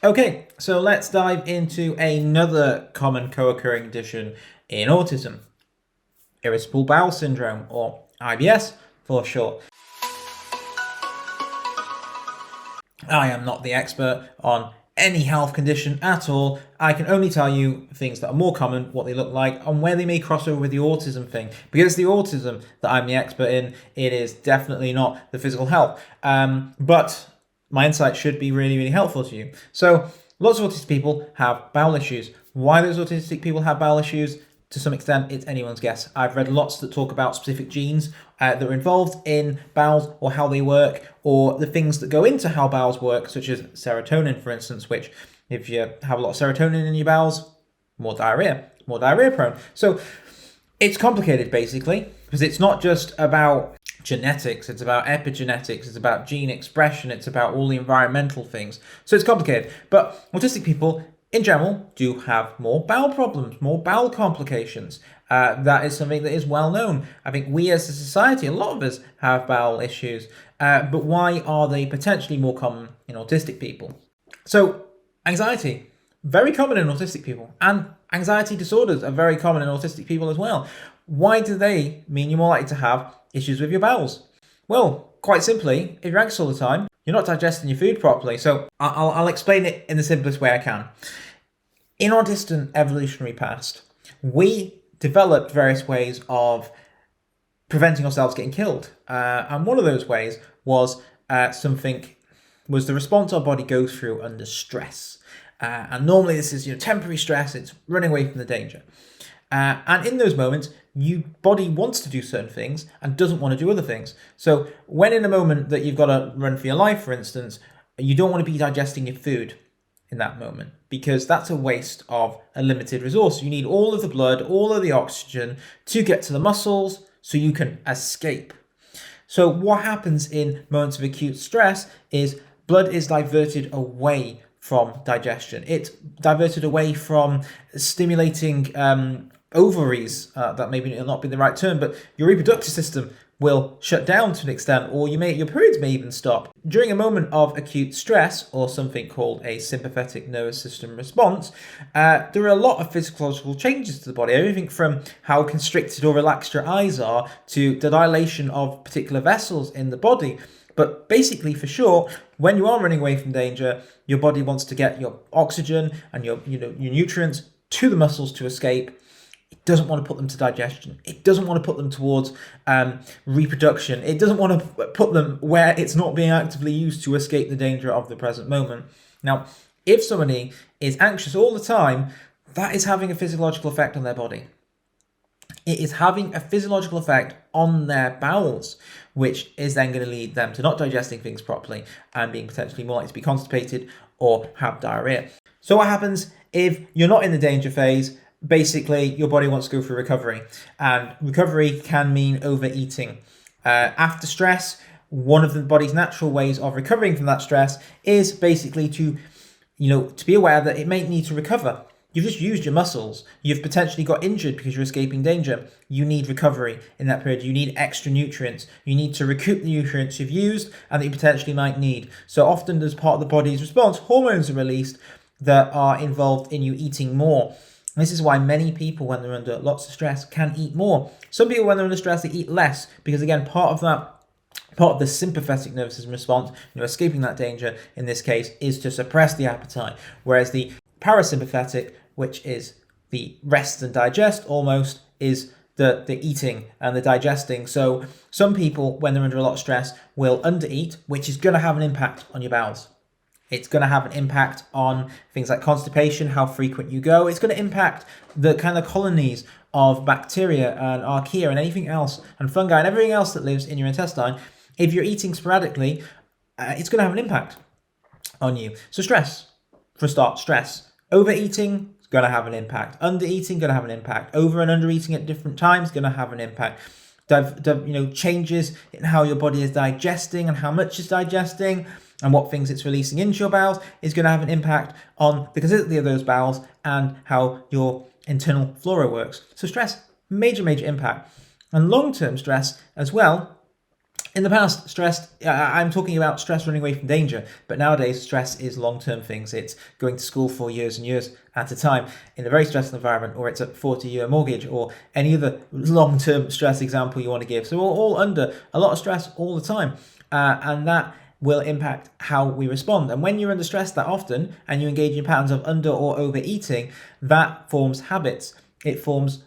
Okay, so let's dive into another common co-occurring condition in autism, Irritable Bowel Syndrome, or IBS for short. I am not the expert on any health condition at all. I can only tell you things that are more common, what they look like, and where they may cross over with the autism thing. Because it's the autism that I'm the expert in, it is definitely not the physical health. But my insight should be really, really helpful to you. So lots of autistic people have bowel issues. Why those autistic people have bowel issues? To some extent, it's anyone's guess. I've read lots that talk about specific genes that are involved in bowels or how they work, or the things that go into how bowels work, such as serotonin, for instance, which if you have a lot of serotonin in your bowels, more diarrhea prone. So it's complicated, basically, because it's not just about genetics, it's about epigenetics, it's about gene expression, it's about all the environmental things. So it's complicated. But autistic people in general do have more bowel problems, more bowel complications. That is something that is well known. I think we as a society, a lot of us have bowel issues. But why are they potentially more common in autistic people? So anxiety, very common in autistic people, and anxiety disorders are very common in autistic people as well. Why do they mean you're more likely to have issues with your bowels? Well, quite simply, if you're anxious all the time, you're not digesting your food properly. So I'll explain it in the simplest way I can. In our distant evolutionary past, we developed various ways of preventing ourselves getting killed. And one of those ways was the response our body goes through under stress. And normally this is temporary stress, it's running away from the danger. And in those moments, your body wants to do certain things and doesn't want to do other things. So when in a moment that you've got to run for your life, for instance, you don't want to be digesting your food in that moment, because that's a waste of a limited resource. You need all of the blood, all of the oxygen to get to the muscles so you can escape. So what happens in moments of acute stress is blood is diverted away from digestion. It's diverted away from stimulating ovaries. That maybe will not be the right term, but your reproductive system will shut down to an extent, or your periods may even stop. During a moment of acute stress, or something called a sympathetic nervous system response, there are a lot of physiological changes to the body. Everything from how constricted or relaxed your eyes are to the dilation of particular vessels in the body. But basically, for short, when you are running away from danger, your body wants to get your oxygen and your nutrients to the muscles to escape. It doesn't want to put them to digestion. It doesn't want to put them towards reproduction. It doesn't want to put them where it's not being actively used to escape the danger of the present moment. Now, if somebody is anxious all the time, that is having a physiological effect on their body. It is having a physiological effect on their bowels, which is then going to lead them to not digesting things properly and being potentially more likely to be constipated or have diarrhea. So what happens if you're not in the danger phase? Basically, your body wants to go through recovery, and recovery can mean overeating. After stress, one of the body's natural ways of recovering from that stress is basically to be aware that it may need to recover. You've just used your muscles. You've potentially got injured because you're escaping danger. You need recovery in that period. You need extra nutrients. You need to recoup the nutrients you've used and that you potentially might need. So often, as part of the body's response, hormones are released that are involved in you eating more. And this is why many people, when they're under lots of stress, can eat more. Some people, when they're under stress, they eat less because, again, part of the sympathetic nervous system response, escaping that danger in this case, is to suppress the appetite. Whereas the parasympathetic, which is the rest and digest almost, is the eating and the digesting. So some people, when they're under a lot of stress, will undereat, which is going to have an impact on your bowels. It's going to have an impact on things like constipation, how frequent you go. It's going to impact the kind of colonies of bacteria and archaea and anything else, and fungi and everything else that lives in your intestine. If you're eating sporadically, it's going to have an impact on you. So stress, for a start, stress. Overeating is going to have an impact. Undereating, going to have an impact. Over and under eating at different times, going to have an impact. Changes in how your body is digesting and how much it's digesting and what things it's releasing into your bowels is going to have an impact on the consistency of those bowels and how your internal flora works. So stress, major impact. And long-term stress as well In the past, I'm talking about stress running away from danger, but nowadays stress is long-term things. It's going to school for years and years at a time in a very stressful environment, or it's a 40-year mortgage, or any other long-term stress example you want to give. So we're all under a lot of stress all the time, and that will impact how we respond. And when you're under stress that often and you engage in patterns of under or overeating, that forms habits. It forms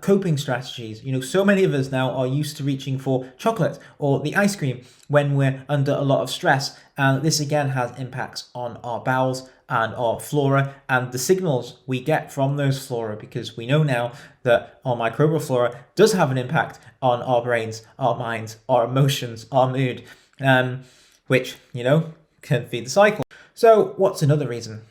coping strategies. So many of us now are used to reaching for chocolate or the ice cream when we're under a lot of stress. And this again has impacts on our bowels and our flora and the signals we get from those flora, because we know now that our microbial flora does have an impact on our brains, our minds, our emotions, our mood, which, can feed the cycle. So what's another reason?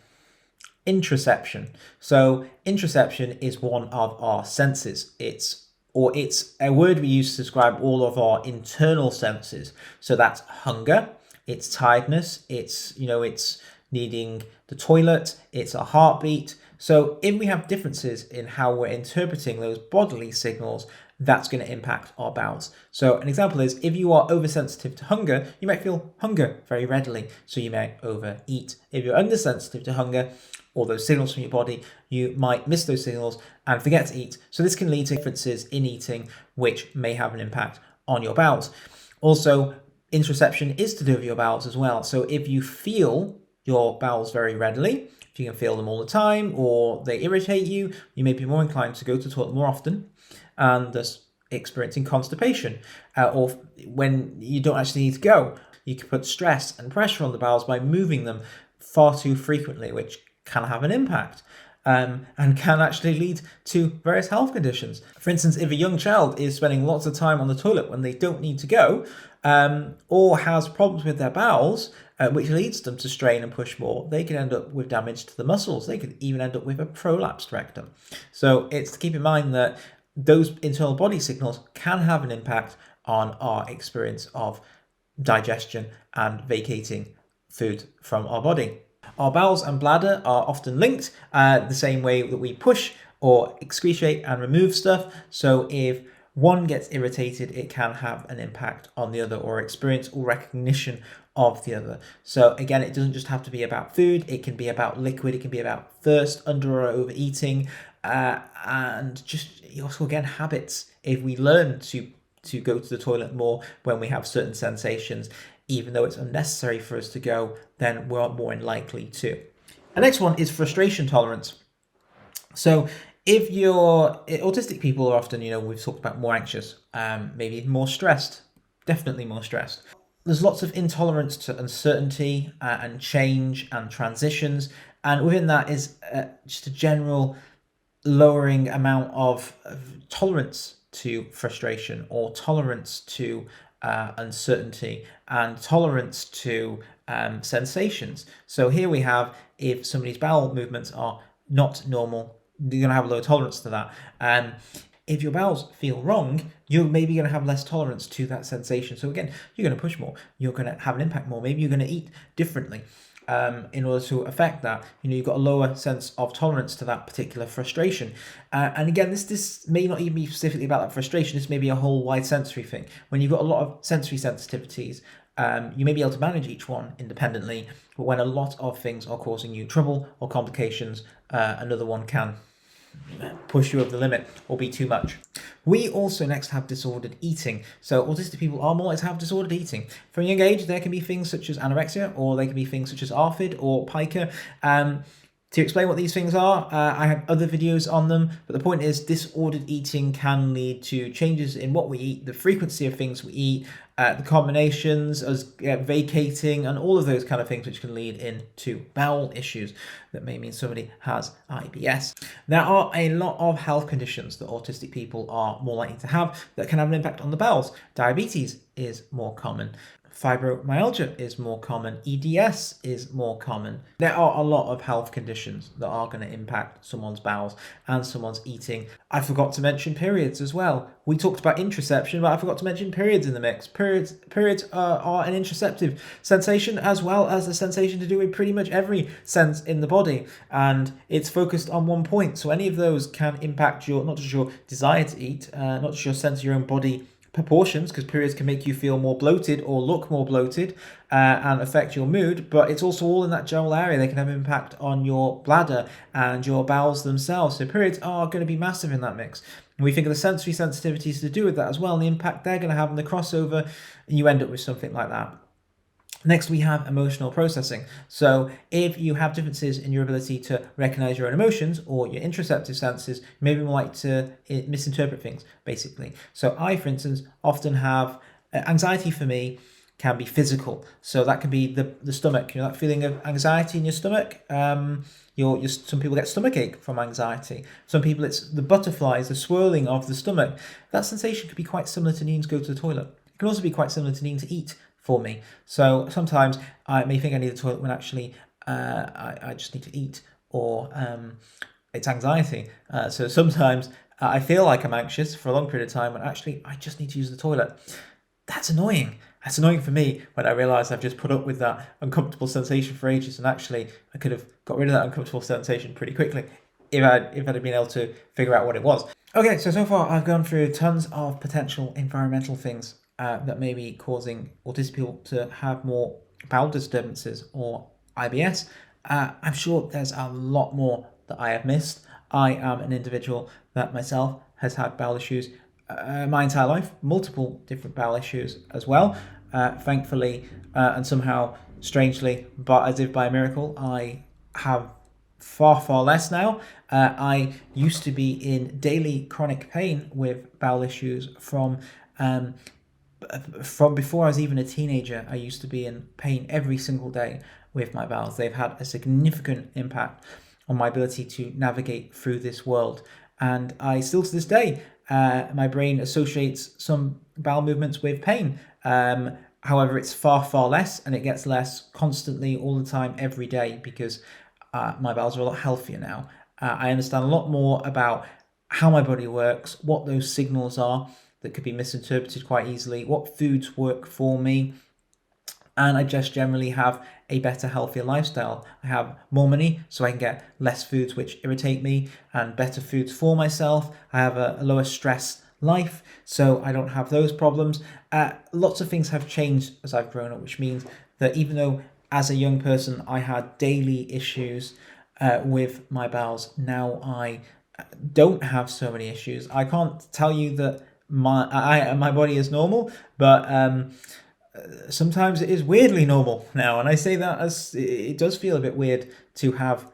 Interoception. So interoception is one of our senses. It's a word we use to describe all of our internal senses. So that's hunger, it's tiredness, it's needing the toilet, it's a heartbeat. So if we have differences in how we're interpreting those bodily signals, that's going to impact our bowels. So an example is, if you are oversensitive to hunger, you might feel hunger very readily, so you may overeat. If you're undersensitive to hunger, or those signals from your body, you might miss those signals and forget to eat. So this can lead to differences in eating, which may have an impact on your bowels. Also, interoception is to do with your bowels as well. So if you feel your bowels very readily, if you can feel them all the time, or they irritate you, you may be more inclined to go to the toilet more often, and thus experiencing constipation. Or when you don't actually need to go, you can put stress and pressure on the bowels by moving them far too frequently, which can have an impact and can actually lead to various health conditions. For instance, if a young child is spending lots of time on the toilet when they don't need to go, or has problems with their bowels, which leads them to strain and push more, they can end up with damage to the muscles. They could even end up with a prolapsed rectum. So it's to keep in mind that those internal body signals can have an impact on our experience of digestion and vacating food from our body. Our bowels and bladder are often linked the same way that we push or excrete and remove stuff. So if one gets irritated, it can have an impact on the other, or experience or recognition of the other. So again, it doesn't just have to be about food. It can be about liquid. It can be about thirst, under or overeating, and just also, again, habits. If we learn to go to the toilet more when we have certain sensations, even though it's unnecessary for us to go, then we're more likely to. The next one is frustration tolerance. So if autistic people are often, we've talked about more anxious, maybe even more stressed, definitely more stressed. There's lots of intolerance to uncertainty and change and transitions. And within that is just a general lowering amount of tolerance to frustration, or tolerance to uncertainty, and tolerance to sensations. So here we have, if somebody's bowel movements are not normal, you're going to have a low tolerance to that. If your bowels feel wrong, you're maybe going to have less tolerance to that sensation. So again, you're going to push more, you're going to have an impact more, maybe you're going to eat differently. In order to affect that, you've got a lower sense of tolerance to that particular frustration. And again, this may not even be specifically about that frustration. This may be a whole wide sensory thing. When you've got a lot of sensory sensitivities, you may be able to manage each one independently, but when a lot of things are causing you trouble or complications, another one can push you over the limit or be too much. We also next have disordered eating. So autistic people are more likely to have disordered eating. From a young age, there can be things such as anorexia, or they can be things such as ARFID or pica. To explain what these things are, I have other videos on them, but the point is, disordered eating can lead to changes in what we eat, the frequency of things we eat, the combinations, as vacating, and all of those kind of things, which can lead into bowel issues that may mean somebody has IBS. There are a lot of health conditions that autistic people are more likely to have that can have an impact on the bowels. Diabetes is more common. Fibromyalgia is more common. EDS is more common. There are a lot of health conditions that are going to impact someone's bowels and someone's eating. I forgot to mention periods as well. We talked about interoception, but I forgot to mention periods in the mix. Periods are an interoceptive sensation, as well as a sensation to do with pretty much every sense in the body, and it's focused on one point. So any of those can impact not just your desire to eat, not just your sense of your own body proportions, because periods can make you feel more bloated or look more bloated and affect your mood, but it's also all in that general area. They can have an impact on your bladder and your bowels themselves. So periods are going to be massive in that mix. And we think of the sensory sensitivities to do with that as well, and the impact they're going to have on the crossover, and you end up with something like that. Next, we have emotional processing. So if you have differences in your ability to recognize your own emotions or your interoceptive senses, you may be more likely to misinterpret things, basically. So I, for instance, often have anxiety. For me, can be physical. So that can be the stomach, that feeling of anxiety in your stomach. Some people get stomachache from anxiety. Some people, it's the butterflies, the swirling of the stomach. That sensation could be quite similar to needing to go to the toilet. It can also be quite similar to needing to eat for me. So sometimes I may think I need the toilet when actually I just need to eat, or it's anxiety. So sometimes I feel like I'm anxious for a long period of time when actually I just need to use the toilet. That's annoying. That's annoying for me when I realise I've just put up with that uncomfortable sensation for ages, and actually I could have got rid of that uncomfortable sensation pretty quickly if I'd been able to figure out what it was. Okay, so far I've gone through tons of potential environmental things that may be causing autistic people to have more bowel disturbances or IBS. I'm sure there's a lot more that I have missed. I am an individual that myself has had bowel issues my entire life, multiple different bowel issues as well. Thankfully, and somehow strangely, but as if by a miracle, I have far less now. I used to be in daily chronic pain with bowel issues from before I was even a teenager. I used to be in pain every single day with my bowels. They've had a significant impact on my ability to navigate through this world. And I still, to this day, my brain associates some bowel movements with pain. However, it's far less, and it gets less constantly all the time, every day, because my bowels are a lot healthier now. I understand a lot more about how my body works, what those signals are that could be misinterpreted quite easily, what foods work for me, and I just generally have a better, healthier lifestyle. I have more money, so I can get less foods which irritate me, and better foods for myself. I have a lower stress life, so I don't have those problems. Lots of things have changed as I've grown up, which means that even though as a young person I had daily issues with my bowels, now I don't have so many issues. I can't tell you that my body is normal, but sometimes it is weirdly normal now, and I say that as it does feel a bit weird to have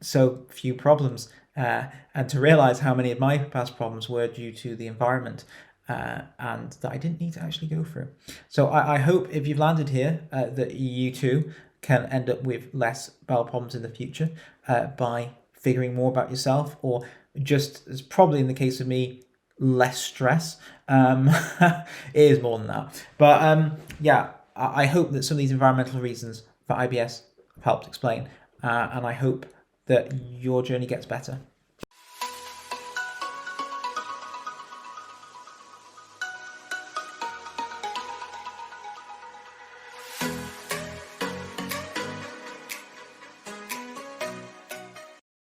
so few problems, and to realize how many of my past problems were due to the environment, and that I didn't need to actually go through. So I hope if you've landed here that you too can end up with less bowel problems in the future by figuring more about yourself, or just, as probably in the case of me, less stress. It is more than that, but yeah, I hope that some of these environmental reasons for IBS have helped explain, and I hope that your journey gets better.